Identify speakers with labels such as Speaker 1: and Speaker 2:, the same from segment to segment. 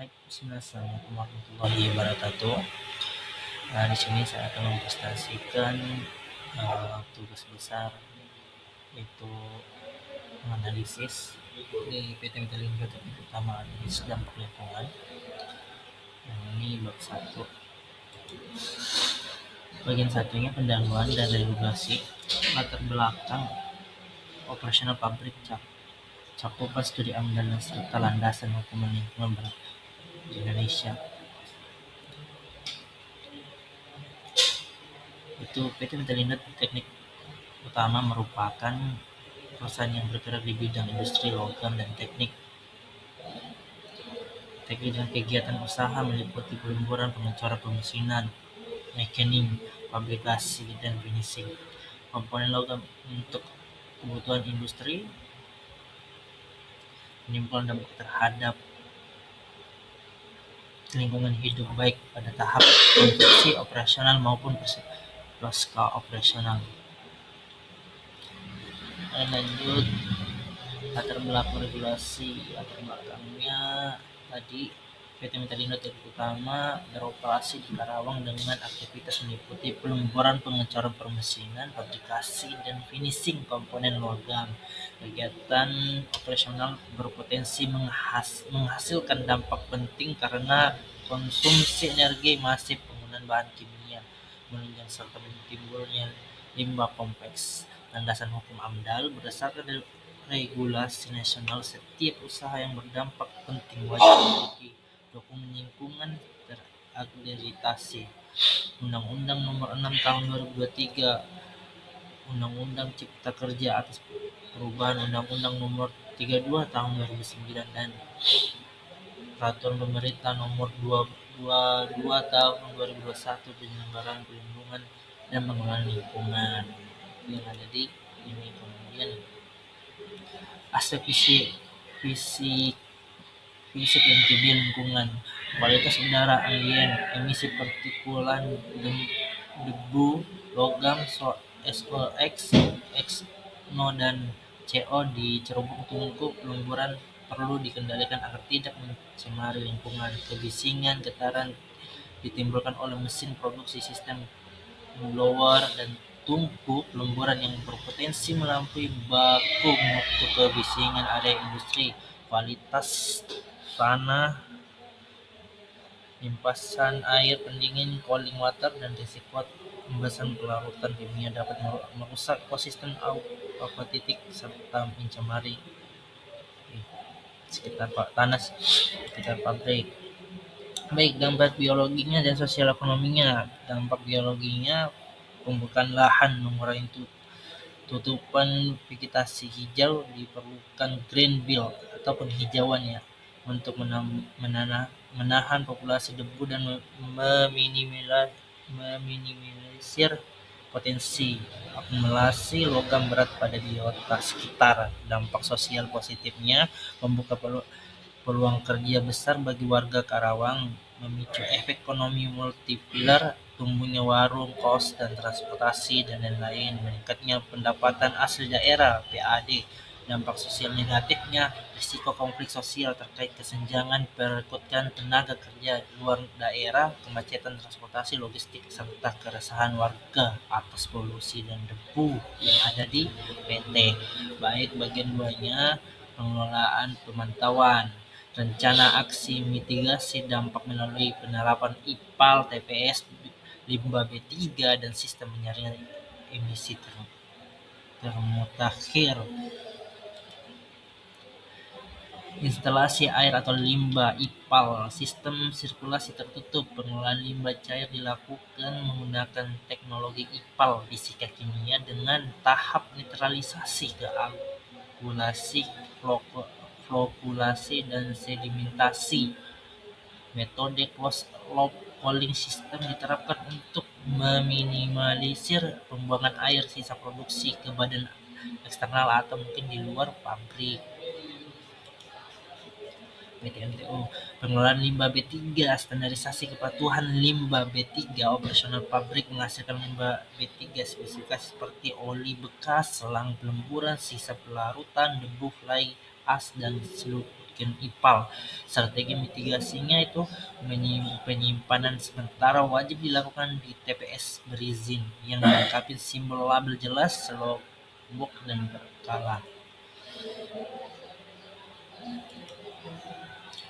Speaker 1: Baik, bismillah, assalamualaikum warahmatullahi wabarakatuh. Di sini saya akan mempresentasikan tugas besar, yaitu menganalisis di PT Metalindo Teknik Utama Analisis Dampak Lingkungan. Yang ini bab 1. Bagian satunya pendahuluan dan regulasi, latar belakang operasional pabrik, cakupan studi AMDAL serta landasan hukum lingkungan di Indonesia. Itu PT Metalindo Teknik Utama merupakan perusahaan yang bergerak di bidang industri logam dan teknik dan kegiatan usaha meliputi pelemburan, pengecoran, pemesinan, machining, fabrikasi, dan finishing komponen logam untuk kebutuhan industri, penimbunan dampak terhadap lingkungan hidup baik pada tahap konstruksi operasional maupun pasca operasional. Lanjut, latar belakang regulasi. Latar belakangnya tadi, PT Metalindo Teknik Utama beroperasi di Karawang dengan aktivitas meliputi pelemburan, pengecoran, permesinan, fabrikasi, dan finishing komponen logam. Kegiatan operasional berpotensi menghasilkan dampak penting karena konsumsi energi masif, penggunaan bahan kimia menunjang, serta timbulnya limbah kompleks. Landasan hukum AMDAL: berdasarkan regulasi nasional, setiap usaha yang berdampak penting wajib memiliki dokumen lingkungan terakreditasi. Undang-Undang Nomor 6 Tahun 2023, Undang-Undang Cipta Kerja atas perubahan Undang-Undang Nomor 32 Tahun 2009 dan Peraturan Pemerintah Nomor 22 Tahun 2021 penyelenggaraan perlindungan dan pengelolaan lingkungan yang ada di ini. Kemudian aspek fisik dan kimia lingkungan, kualitas udara, ambien, emisi partikulan, debu, logam, SOx, NO dan CO di cerubung tungku pelemburan perlu dikendalikan agar tidak mencemari lingkungan. Kebisingan, getaran ditimbulkan oleh mesin produksi, sistem blower, dan tungku pelemburan yang berpotensi melampaui baku mutu. Kebisingan area industri, kualitas tanah, limpasan air pendingin, cooling water, dan risiko pembebasan pelarutan kimia dapat merusak ekosistem aquatic serta mencemari tanah sekitar pabrik. Baik, dampak biologinya dan sosial ekonominya. Dampak biologinya, pembukaan lahan, mengurangi tutupan vegetasi hijau, diperlukan green belt atau penghijauan ya, untuk menahan populasi debu dan meminimalisir potensi akumulasi logam berat pada biota sekitar. Dampak sosial positifnya, membuka peluang kerja besar bagi warga Karawang, memicu efek ekonomi multiplier, tumbuhnya warung, kos, dan transportasi, dan lain-lain, meningkatnya pendapatan asli daerah (PAD). Dampak sosial negatifnya, risiko konflik sosial terkait kesenjangan perekrutan tenaga kerja luar daerah, kemacetan transportasi logistik, serta keresahan warga atas polusi dan debu yang ada di PT. Baik, bagian 2-nya, pengelolaan pemantauan. Rencana aksi mitigasi dampak melalui penerapan IPAL, TPS, limbah B3, dan sistem penyaringan emisi termutakhir. Instalasi air atau limbah IPAL, sistem sirkulasi tertutup. Pengelolaan limbah cair dilakukan menggunakan teknologi IPAL, fisika kimia, dengan tahap netralisasi, koagulasi, flokulasi, dan sedimentasi. Metode closed loop cooling system diterapkan untuk meminimalisir pembuangan air sisa produksi ke badan eksternal atau mungkin di luar pabrik. PTMTO, pengelolaan limbah B3, standarisasi kepatuhan limbah B3. Operasional pabrik menghasilkan limbah B3 spesifikasi seperti oli bekas, selang pelemburan, sisa pelarutan, debu, fly ash, dan seluk bikin IPAL. Strategi mitigasinya itu penyimpanan sementara wajib dilakukan di TPS berizin yang dilengkapi simbol label jelas, logbook dan berkala.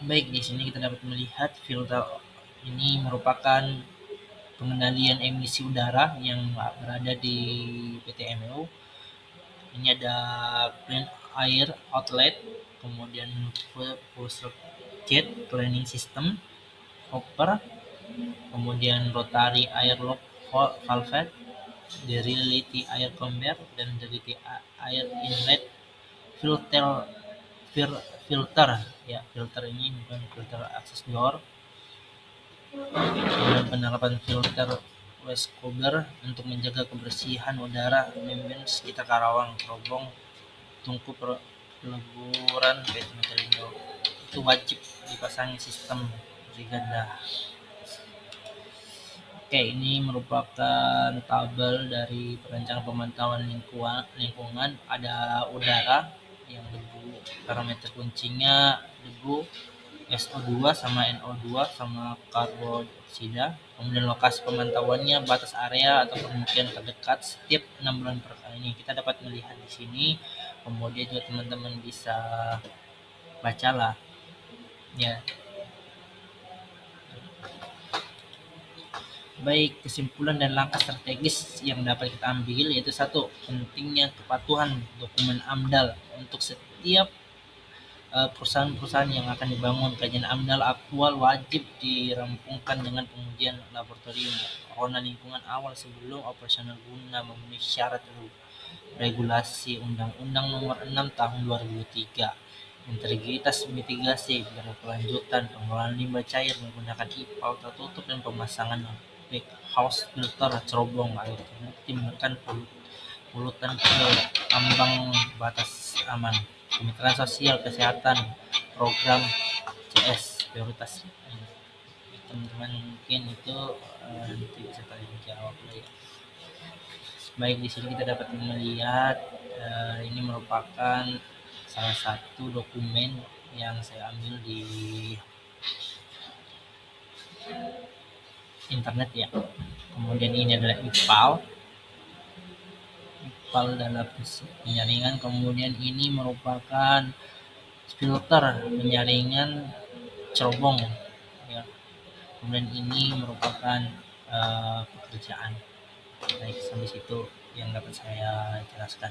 Speaker 1: Baik, di sini kita dapat melihat filter ini merupakan pengendalian emisi udara yang berada di PT MU. Ini ada clean air outlet, kemudian full jet cleaning system, hopper, kemudian rotary air lock valve, derivati air convert, dan derivati air inlet filter. Filter ya, filter ini bukan filter access door. Kemudian penerapan filter waste cover untuk menjaga kebersihan udara membran sekitar Karawang, Trobong, Tungku, Peleburan, Metalindo. Itu wajib dipasangi sistem brigada. Oke, ini merupakan tabel dari perencanaan pemantauan lingkungan. Ada udara yang debu, parameter kuncinya debu, SO2 sama NO2 sama karbon dioksida. Kemudian lokasi pemantauannya batas area atau permukiman terdekat setiap 6 bulan per kali. Ini kita dapat melihat di sini. Kemudian juga teman-teman bisa bacalah ya. Baik, kesimpulan dan langkah strategis yang dapat kita ambil yaitu satu, pentingnya kepatuhan dokumen AMDAL untuk setiap perusahaan-perusahaan yang akan dibangun. Kajian AMDAL aktual wajib dirampungkan dengan pengujian laboratorium corona lingkungan awal sebelum operasional guna memenuhi syarat regulasi Undang-Undang Nomor 6 Tahun 2003. Integritas mitigasi berkelanjutan, pengelolaan limbah cair menggunakan IPAL tertutup dan pemasangan house filter cerobong air terbukti menekan polutan ke ambang batas aman. Kemitraan sosial kesehatan program CS prioritas. Teman-teman mungkin itu nanti bisa tanya jawab lah ya. Baik, di sini kita dapat melihat ini merupakan salah satu dokumen yang saya ambil di internet ya. Kemudian ini adalah IPAL dalam penyaringan. Kemudian ini merupakan filter penyaringan cerobong ya. Kemudian ini merupakan pekerjaan. Baik, sampai situ yang dapat saya jelaskan.